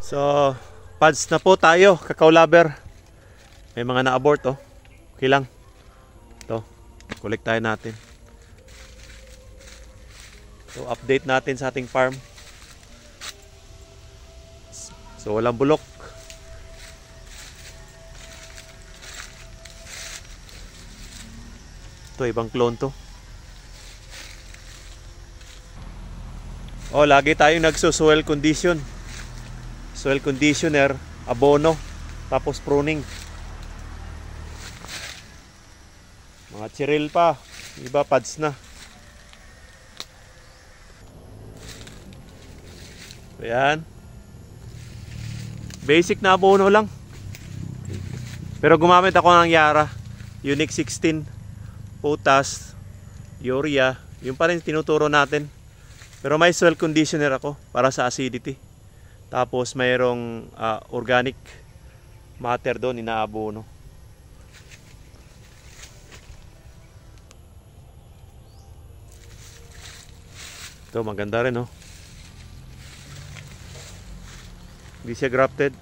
So, pads na po tayo, Cacao Lover. May mga na-abort, oh. Okay lang. Ito, collect tayo natin. So, update natin sa ating farm. So, walang bulok. Ito, ibang clone to. Oh, lagi tayong nagso-soil condition. Soil conditioner, abono, tapos pruning. Mga chiril pa, iba pads na. Ayan. Basic na abono lang. Pero gumamit ako ng Yara, Unique 16, potas, urea, yung pa rin tinuturo natin. Pero may soil conditioner ako para sa acidity. Tapos mayroong organic matter doon, inaabono. Ito maganda rin, oh. Hindi siya grafted.